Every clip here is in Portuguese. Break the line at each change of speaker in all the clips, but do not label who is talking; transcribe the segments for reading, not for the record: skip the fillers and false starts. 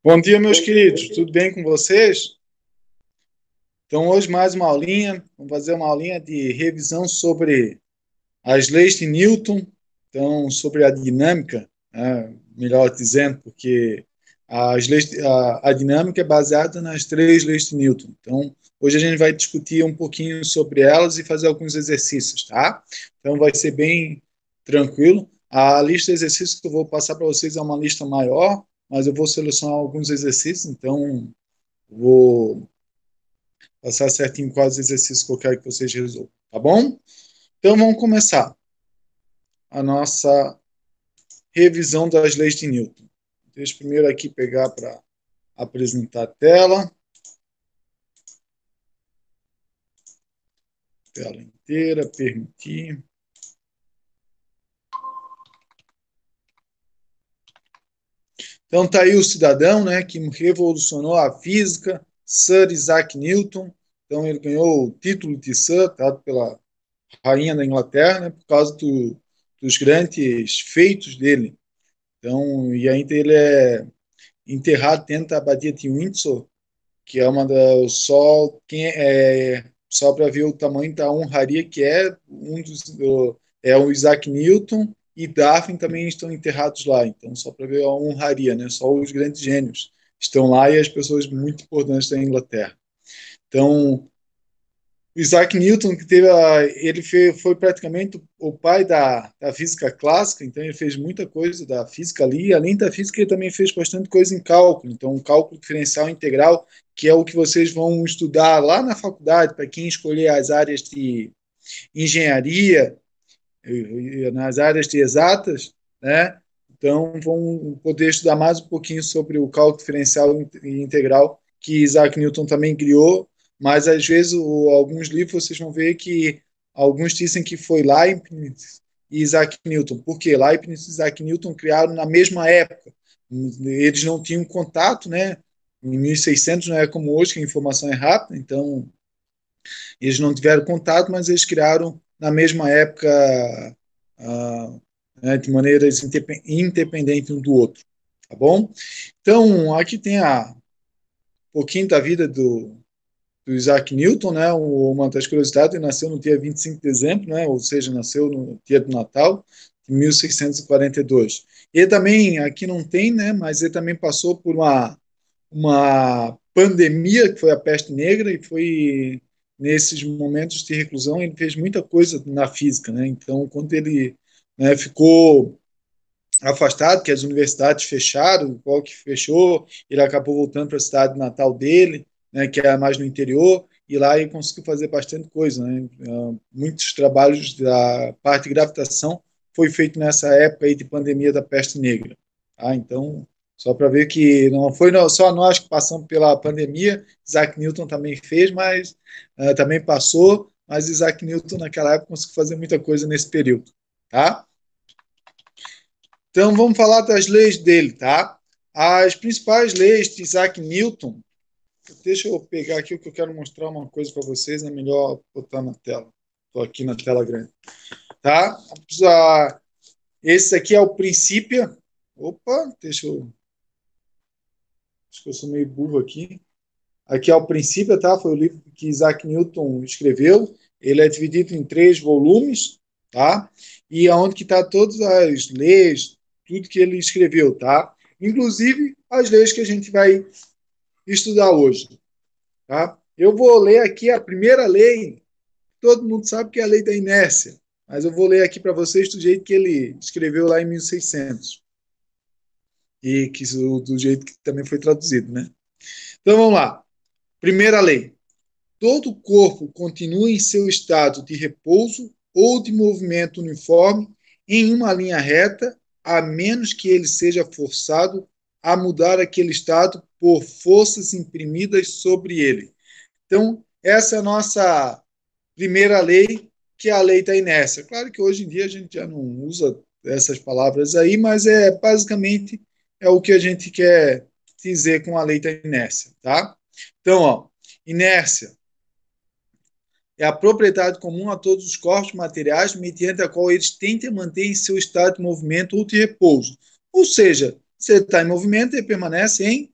Bom dia, meus queridos. Tudo bem com vocês? Então, hoje mais uma aulinha. Vamos fazer uma aulinha de revisão sobre as leis de Newton, então, sobre a dinâmica, né? Melhor dizendo, porque a dinâmica é baseada nas três leis de Newton. Então, hoje a gente vai discutir um pouquinho sobre elas e fazer alguns exercícios, tá? Então, vai ser bem tranquilo. A lista de exercícios que eu vou passar para vocês é uma lista maior, mas eu vou selecionar alguns exercícios, então vou passar certinho quais exercícios que eu quero que vocês resolvam, tá bom? Então vamos começar a nossa revisão das leis de Newton. Deixa eu primeiro aqui pegar para apresentar a tela. Tela inteira, permitir. Então está aí o cidadão, né, que revolucionou a física, Sir Isaac Newton. Então ele ganhou o título de Sir, dado pela rainha da Inglaterra, né, por causa dos grandes feitos dele. Então, e ainda ele é enterrado dentro da abadia de Windsor, que é uma das só para ver o tamanho da honraria que é o Isaac Newton e Darwin também estão enterrados lá. Então, só para ver a honraria, né? Só os grandes gênios estão lá e as pessoas muito importantes da Inglaterra. Então, Isaac Newton, que foi praticamente o pai da física clássica, então ele fez muita coisa da física ali. Além da física, ele também fez bastante coisa em cálculo. Então, cálculo diferencial integral, que é o que vocês vão estudar lá na faculdade, para quem escolher as áreas de engenharia, nas áreas de exatas, né? Então, vão poder estudar mais um pouquinho sobre o cálculo diferencial e integral, que Isaac Newton também criou, mas às vezes alguns livros vocês vão ver que alguns dizem que foi Leibniz e Isaac Newton. Por quê? Leibniz e Isaac Newton criaram na mesma época. Eles não tinham contato, né? Em 1600 não é como hoje, que a informação é rápida, então eles não tiveram contato, mas eles criaram na mesma época, né, de maneiras independentes um do outro, tá bom? Então, aqui tem um pouquinho da vida do Isaac Newton, né? Uma das curiosidades, ele nasceu no dia 25 de dezembro, né? Ou seja, nasceu no dia do Natal, de 1642. Ele também, aqui não tem, né? Mas ele também passou por uma pandemia, que foi a peste negra, e foi nesses momentos de reclusão, ele fez muita coisa na física, né? Então, quando ele, né, ficou afastado, que as universidades fecharam, o qual que fechou, ele acabou voltando para a cidade natal dele, né, que é mais no interior, e lá ele conseguiu fazer bastante coisa, né? Muitos trabalhos da parte de gravitação foi feito nessa época aí de pandemia da peste negra. Tá? Então, só para ver que não foi só nós que passamos pela pandemia, Isaac Newton também fez, mas também passou, mas Isaac Newton naquela época conseguiu fazer muita coisa nesse período. Tá? Então, vamos falar das leis dele, tá? As principais leis de Isaac Newton. Deixa eu pegar aqui o que eu quero mostrar uma coisa para vocês, é melhor botar na tela. Estou aqui na tela grande. Tá? Esse aqui é o princípio. Opa, deixa eu. Acho que eu sou meio burro aqui. Aqui é o princípio, tá? Foi o livro que Isaac Newton escreveu. Ele é dividido em 3 volumes, tá? E aonde que tá todas as leis, tudo que ele escreveu, tá? Inclusive as leis que a gente vai estudar hoje, tá? Eu vou ler aqui a primeira lei. Todo mundo sabe que é a lei da inércia, mas eu vou ler aqui para vocês do jeito que ele escreveu lá em 1600 e que do jeito que também foi traduzido, né? Então vamos lá. Primeira lei. Todo corpo continua em seu estado de repouso ou de movimento uniforme em uma linha reta, a menos que ele seja forçado a mudar aquele estado por forças imprimidas sobre ele. Então, essa é a nossa primeira lei, que é a lei da inércia. Claro que hoje em dia a gente já não usa essas palavras aí, mas basicamente é o que a gente quer dizer com a lei da inércia, tá? Então, ó, inércia é a propriedade comum a todos os corpos materiais, mediante a qual eles tentem manter em seu estado de movimento ou de repouso. Ou seja, se ele está em movimento, ele permanece em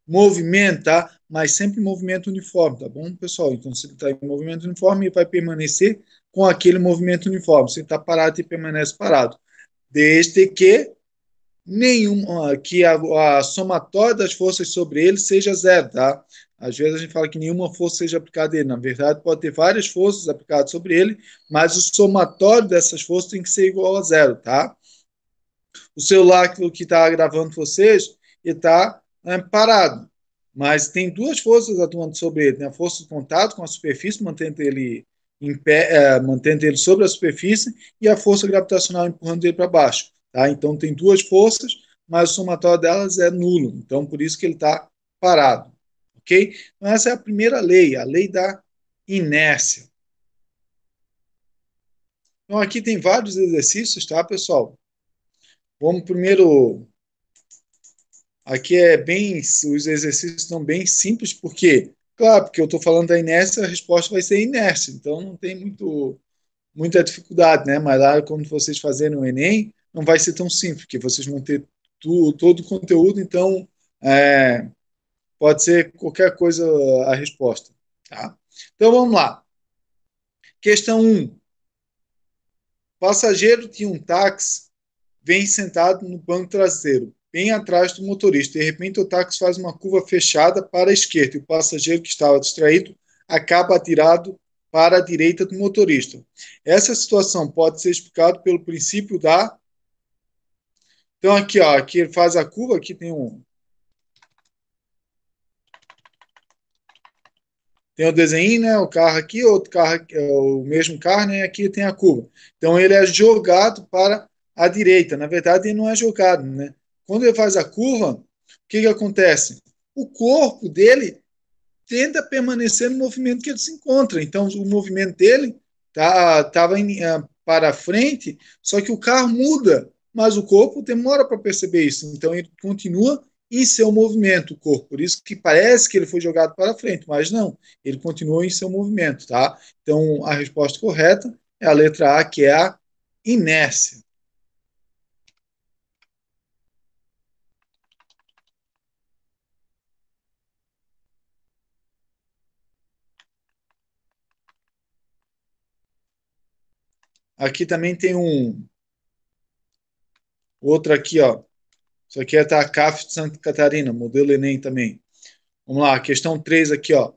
movimento, tá? Mas sempre movimento uniforme, tá bom, pessoal? Então, se ele está em movimento uniforme, ele vai permanecer com aquele movimento uniforme. Se ele está parado, ele permanece parado. Desde que a somatória das forças sobre ele seja zero, tá? Às vezes a gente fala que nenhuma força seja aplicada a ele. Na verdade, pode ter várias forças aplicadas sobre ele, mas o somatório dessas forças tem que ser igual a zero, tá? O celular que está gravando vocês está parado, mas tem duas forças atuando sobre ele. Tem a força de contato com a superfície, mantendo ele em pé, mantendo ele sobre a superfície, e a força gravitacional empurrando ele para baixo. Tá? Então tem duas forças, mas o somatório delas é nulo. Então por isso que ele está parado. Ok? Então essa é a primeira lei, a lei da inércia. Então aqui tem vários exercícios, tá, pessoal? Vamos primeiro. Aqui é bem, os exercícios estão bem simples, porque, claro, porque eu estou falando da inércia, a resposta vai ser inércia, então não tem muita dificuldade, né? Mas lá, quando vocês fazerem o Enem, não vai ser tão simples, porque vocês vão ter todo o conteúdo, então é, pode ser qualquer coisa a resposta, tá? Então vamos lá. Questão 1. Passageiro de um táxi vem sentado no banco traseiro, bem atrás do motorista. De repente, o táxi faz uma curva fechada para a esquerda e o passageiro que estava distraído acaba atirado para a direita do motorista. Essa situação pode ser explicada pelo princípio da. Então, aqui, ó, aqui ele faz a curva, aqui tem o desenho, né? O carro aqui, outro carro, o mesmo carro, né? Aqui tem a curva. Então ele é jogado para a direita. Na verdade, ele não é jogado, né? Quando ele faz a curva, o que que acontece? O corpo dele tenta permanecer no movimento que ele se encontra. Então o movimento dele estava para frente, só que o carro muda, mas o corpo demora para perceber isso. Então ele continua em seu movimento, o corpo. Por isso que parece que ele foi jogado para frente, mas não, ele continua em seu movimento, tá? Então a resposta correta é a letra A, que é a inércia. Aqui também tem outro aqui, ó. Isso aqui é da CAF de Santa Catarina, modelo Enem também. Vamos lá, questão 3 aqui, ó.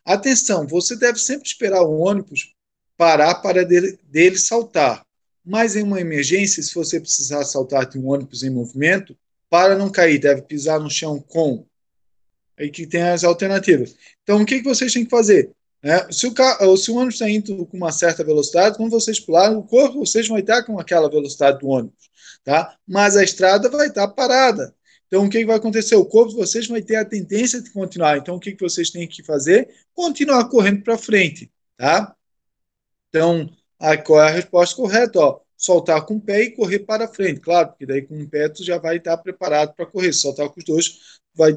Atenção, você deve sempre esperar o ônibus parar para dele saltar. Mas em uma emergência, se você precisar saltar de um ônibus em movimento, para não cair, deve pisar no chão com. Aí que tem as alternativas. Então, o que vocês têm que fazer? Se o ônibus está indo com uma certa velocidade, quando vocês pularem, o corpo de vocês vai estar com aquela velocidade do ônibus, tá? Mas a estrada vai estar parada. Então, o que vai acontecer? O corpo de vocês vai ter a tendência de continuar. Então, o que vocês têm que fazer? Continuar correndo para frente, tá? Então, qual é a resposta correta? Ó, soltar com o pé e correr para frente. Claro, porque daí com o pé tu já vai estar preparado para correr. Se soltar com os dois, vai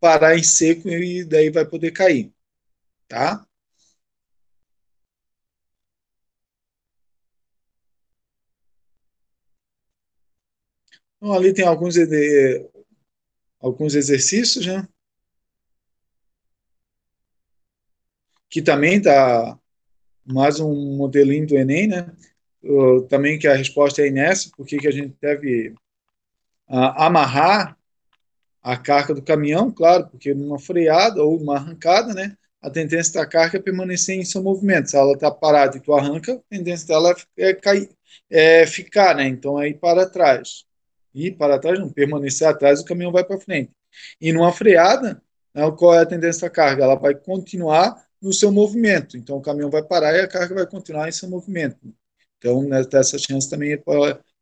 parar em seco e daí vai poder cair, tá? Então, ali tem alguns exercícios, né? Que também tá mais um modelinho do Enem, né? Também que a resposta é inércia, porque que a gente deve amarrar a carga do caminhão, claro, porque numa freada ou uma arrancada, né? A tendência da carga é permanecer em seu movimento. Se ela está parada e tu arranca, a tendência dela é cair, ficar, né? Então aí para trás. E para trás não, permanecer atrás, o caminhão vai para frente. E numa freada, né, qual é a tendência da carga? Ela vai continuar no seu movimento. Então o caminhão vai parar e a carga vai continuar em seu movimento. Então, nessa chance também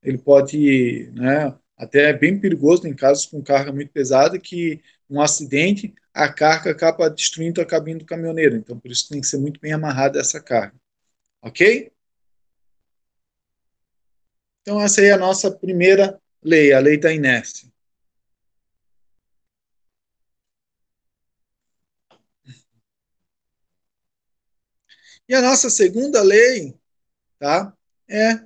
ele pode, né, até é bem perigoso em casos com carga muito pesada que um acidente, a carga acaba destruindo a cabine do caminhoneiro. Então, por isso tem que ser muito bem amarrada essa carga. Ok? Então, essa aí é a nossa primeira lei, a lei da inércia. E a nossa segunda lei, tá, é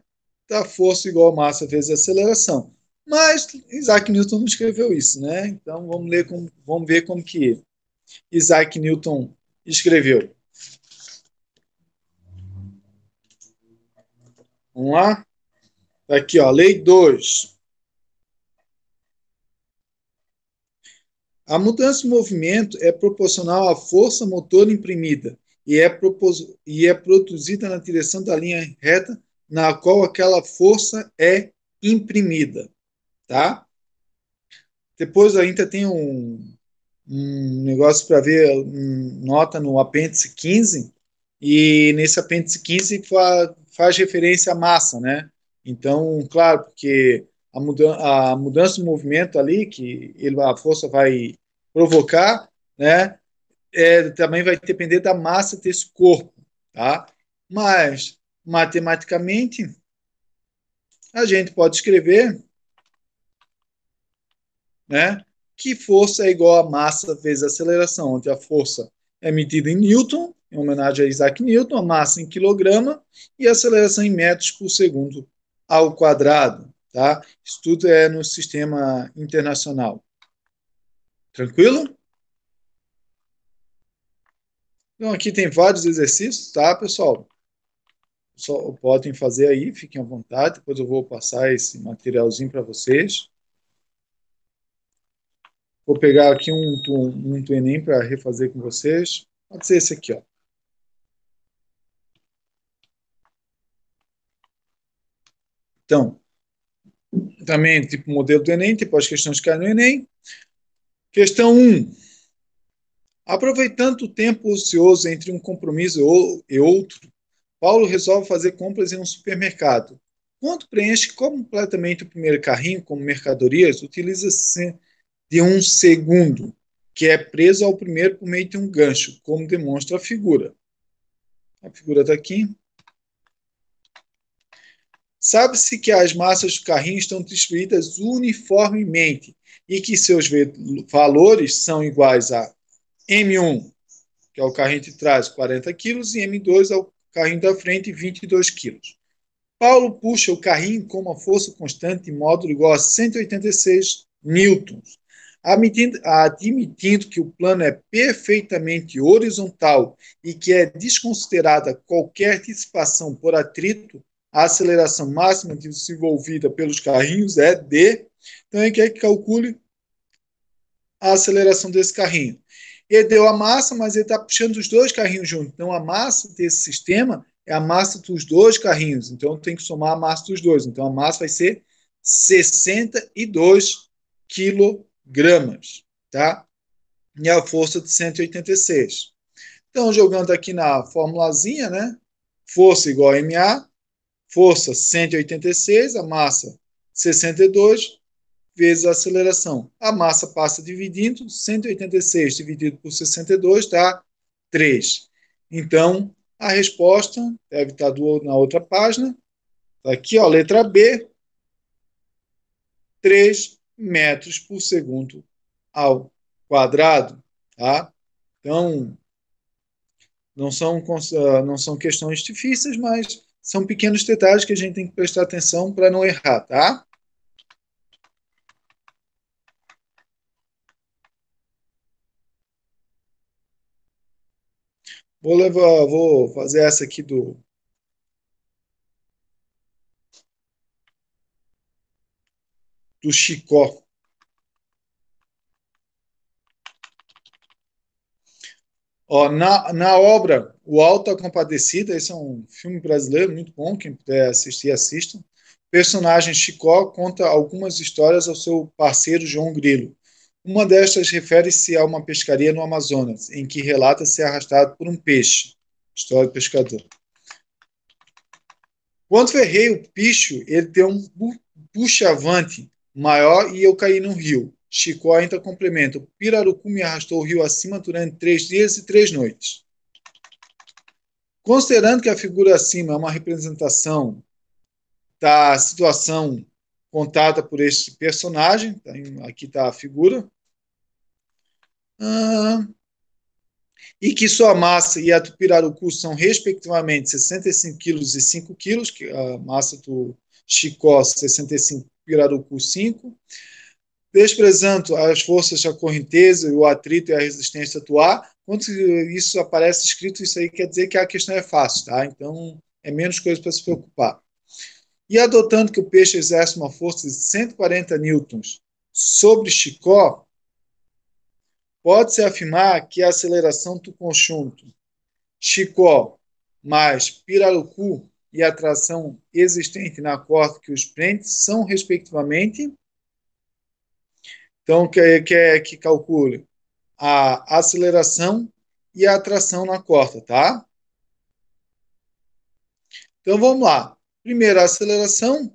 da força igual a massa vezes a aceleração. Mas Isaac Newton não escreveu isso, né? Então vamos ver como que Isaac Newton escreveu. Vamos lá? Tá aqui, ó, lei 2. A mudança de movimento é proporcional à força motor imprimida e é produzida na direção da linha reta na qual aquela força é imprimida, tá? Depois ainda tem um negócio para ver, nota no apêndice 15, e nesse apêndice 15 faz referência à massa, né? Então, claro, porque a mudança de movimento ali, que a força vai provocar, né? Também vai depender da massa desse corpo, tá? Mas, matematicamente, a gente pode escrever, né, que força é igual a massa vezes a aceleração, onde a força é medida em Newton, em homenagem a Isaac Newton, a massa em quilograma e a aceleração em metros por segundo ao quadrado. Tá? Isso tudo é no sistema internacional. Tranquilo? Então, aqui tem vários exercícios, tá, pessoal? Só podem fazer aí, fiquem à vontade. Depois eu vou passar esse materialzinho para vocês. Vou pegar aqui um do Enem para refazer com vocês. Pode ser esse aqui, ó. Então, também tipo modelo do Enem, tipo as questões que caem no Enem. Questão 1. Aproveitando o tempo ocioso entre um compromisso e outro, Paulo resolve fazer compras em um supermercado. Quando preenche completamente o primeiro carrinho como mercadorias, utiliza-se de um segundo, que é preso ao primeiro por meio de um gancho, como demonstra a figura. A figura está aqui. Sabe-se que as massas do carrinho estão distribuídas uniformemente e que seus valores são iguais a M1, que é o carrinho de trás, 40 quilos, e M2 é o carrinho da frente, 22 quilos. Paulo puxa o carrinho com uma força constante de módulo igual a 186 newtons. Admitindo que o plano é perfeitamente horizontal e que é desconsiderada qualquer dissipação por atrito, a aceleração máxima desenvolvida pelos carrinhos é D. Então, ele quer que calcule a aceleração desse carrinho. Ele deu a massa, mas ele está puxando os dois carrinhos juntos. Então, a massa desse sistema é a massa dos dois carrinhos. Então, tem que somar a massa dos dois. Então, a massa vai ser 62 quilogramas, tá? E a força de 186. Então, jogando aqui na formulazinha, né? Força igual a MA, força 186, a massa 62, vezes a aceleração. A massa passa dividindo, 186 dividido por 62 dá 3. Então, a resposta deve estar na outra página. Tá aqui, ó, letra B, 3 metros por segundo ao quadrado. Tá? Então, não são questões difíceis, mas são pequenos detalhes que a gente tem que prestar atenção para não errar, tá? Vou fazer essa aqui do Chicó. Ó, na obra O Alto da Compadecida, esse é um filme brasileiro muito bom, quem puder assistir, assista. O personagem Chicó conta algumas histórias ao seu parceiro João Grilo. Uma destas refere-se a uma pescaria no Amazonas, em que relata ser arrastado por um peixe. História do pescador. Quando ferrei o picho, ele deu um puxavante maior e eu caí no rio. Chicó ainda complementa. O pirarucu me arrastou o rio acima durante 3 dias e 3 noites. Considerando que a figura acima é uma representação da situação contada por este personagem, aqui está a figura, e que sua massa e a do pirarucu são respectivamente 65 quilos e 5 quilos, que é a massa do Chicó 65, Pirarucu 5. Desprezando as forças da correnteza, o atrito e a resistência atuar, quando isso aparece escrito, isso aí quer dizer que a questão é fácil, tá? Então, é menos coisa para se preocupar. E adotando que o peixe exerce uma força de 140 newtons sobre Chicó, pode-se afirmar que a aceleração do conjunto Chicó mais Pirarucu e a tração existente na corda que os prende são, respectivamente, então, que calcule a aceleração e a tração na corda, tá? Então, vamos lá. Primeiro, a aceleração.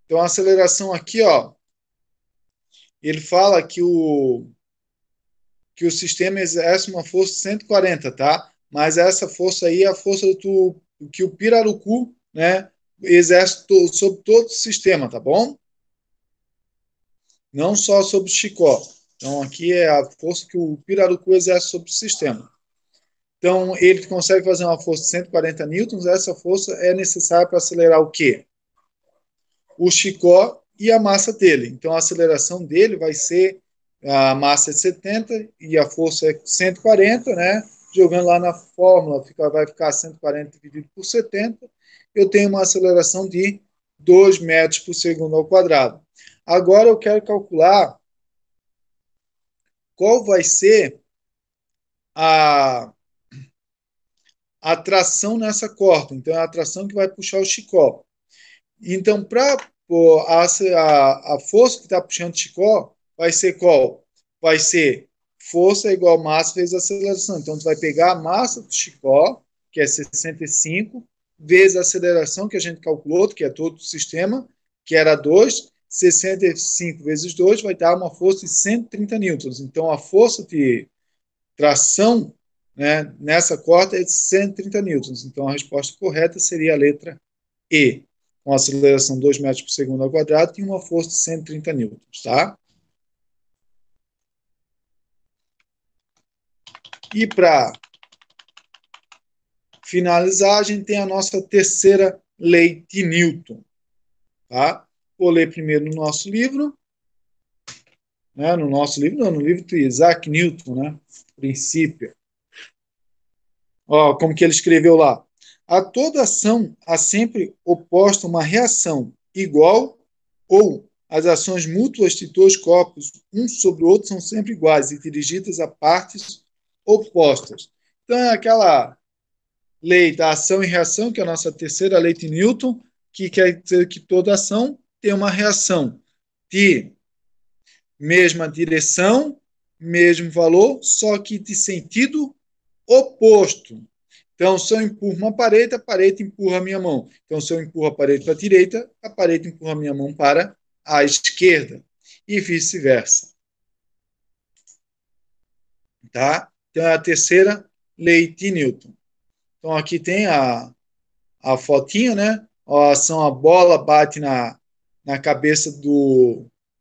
Então, a aceleração aqui, ó, ele fala que o sistema exerce uma força de 140, tá? Mas essa força aí é a força que o Pirarucu, né, exerce sobre todo o sistema, tá bom? Não só sobre o Chicó. Então, aqui é a força que o Pirarucu exerce sobre o sistema. Então, ele consegue fazer uma força de 140 newtons. Essa força é necessária para acelerar o quê? O Chicó e a massa dele. Então, a aceleração dele vai ser a massa é 70 e a força é 140, né? Jogando lá na fórmula, vai ficar 140 dividido por 70. Eu tenho uma aceleração de 2 metros por segundo ao quadrado. Agora eu quero calcular qual vai ser a tração nessa corda. Então, é a tração que vai puxar o Chicó. Então, para a força que está puxando o Chicó vai ser qual? Vai ser força igual massa vezes aceleração. Então, você vai pegar a massa do Chicó, que é 65, vezes a aceleração que a gente calculou, que é todo o sistema, que era 2, 65 vezes 2 vai dar uma força de 130 newtons. Então, a força de tração, né, nessa corda é de 130 newtons. Então, a resposta correta seria a letra E, com aceleração 2 metros por segundo ao quadrado e uma força de 130 newtons, tá? E para finalizar, a gente tem a nossa terceira lei de Newton, tá? Vou ler primeiro no nosso livro, né? No nosso livro, não, no livro de Isaac Newton, né? Princípio. Ó, como que ele escreveu lá? A toda ação há sempre oposta uma reação igual ou as ações mútuas de dois corpos, um sobre o outro, são sempre iguais e dirigidas a partes opostas. Então, é aquela lei da ação e reação, que é a nossa terceira lei de Newton, que quer dizer que toda ação tem uma reação de mesma direção, mesmo valor, só que de sentido oposto. Então, se eu empurro uma parede, a parede empurra a minha mão. Então, se eu empurro a parede para a direita, a parede empurra a minha mão para a esquerda. E vice-versa. Tá? Então, é a terceira lei de Newton. Então, aqui tem a fotinha, né? A ação, a bola bate na cabeça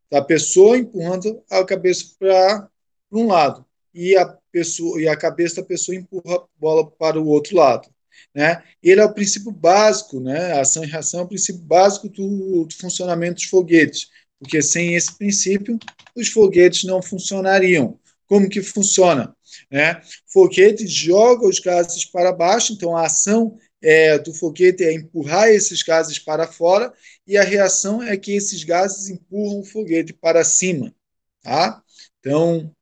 da pessoa, empurrando a cabeça para um lado. E a cabeça da pessoa empurra a bola para o outro lado. Né? Ele é o princípio básico, né? A ação e reação é o princípio básico do funcionamento dos foguetes, porque sem esse princípio, os foguetes não funcionariam. Como que funciona? Né? O foguete joga os gases para baixo, então a ação do foguete é empurrar esses gases para fora e a reação é que esses gases empurram o foguete para cima. Tá? Então,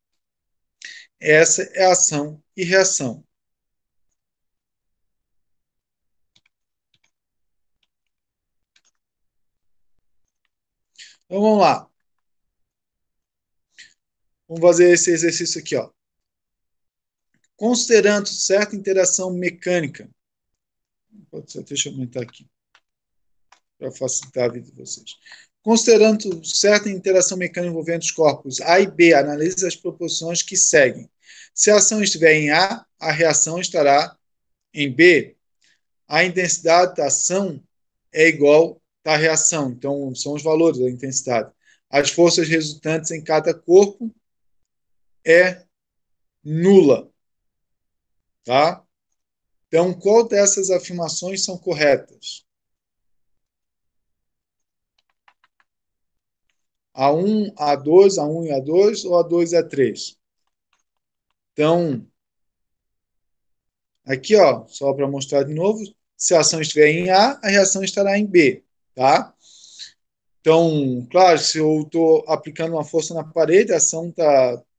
essa é a ação e reação. Então, vamos lá. Vamos fazer esse exercício aqui. Ó. Considerando certa interação mecânica. Deixa eu aumentar aqui, para facilitar a vida de vocês. Considerando certa interação mecânica envolvendo os corpos A e B, analise as proporções que seguem. Se a ação estiver em A, a reação estará em B. A intensidade da ação é igual à reação. Então, são os valores da intensidade. As forças resultantes em cada corpo é nula. tá? Então, qual dessas afirmações são corretas? A1, A2, A1 e A2 ou A2 e A3? Então, aqui, ó, só para mostrar de novo, se a ação estiver em A reação estará em B, tá? Então, claro, se eu estou aplicando uma força na parede, a ação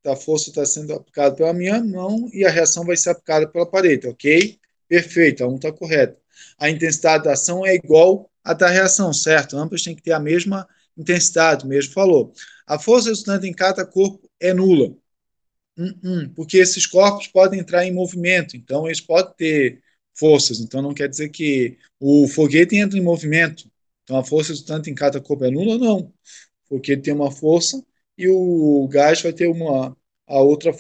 da força está sendo aplicada pela minha mão e a reação vai ser aplicada pela parede, ok? Perfeito, a 1 está correta. A intensidade da ação é igual à da reação, certo? Ambas têm que ter a mesma intensidade, mesmo falou. A força resultante em cada corpo é nula. Porque esses corpos podem entrar em movimento, então eles podem ter forças, então não quer dizer que o foguete entra em movimento, então a força resultante em cada corpo é nula, não. O foguete tem uma força e o gás vai ter a outra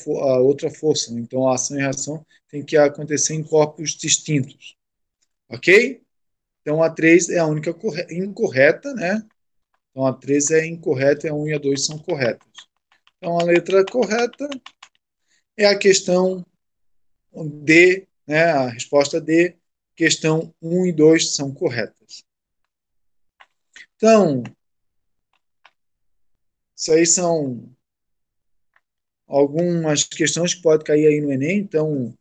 força, então a ação e reação tem que acontecer em corpos distintos, ok? Então a 3 é a única incorreta, né? Então a 3 é incorreta e a 1 e a 2 são corretas. Então a letra correta é a questão D, né, a resposta D, questão 1 e 2 são corretas. Então, isso aí são algumas questões que podem cair aí no Enem. Então,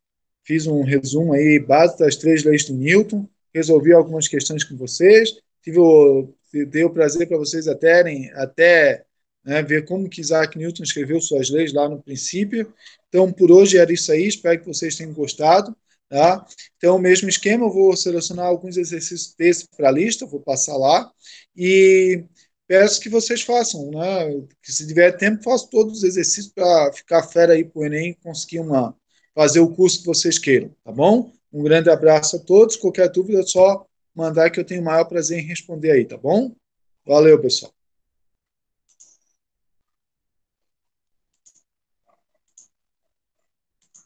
fiz um resumo aí básico das 3 leis de Newton, resolvi algumas questões com vocês, dei o prazer para vocês até né, ver como que Isaac Newton escreveu suas leis lá no princípio. Então, por hoje era isso aí, espero que vocês tenham gostado. Tá? Então, o mesmo esquema, eu vou selecionar alguns exercícios desses para a lista, vou passar lá, e peço que vocês façam, né? Que se tiver tempo, façam todos os exercícios para ficar fera aí para o Enem e conseguir fazer o curso que vocês queiram, tá bom? Um grande abraço a todos. Qualquer dúvida é só mandar que eu tenho o maior prazer em responder aí, tá bom? Valeu, pessoal.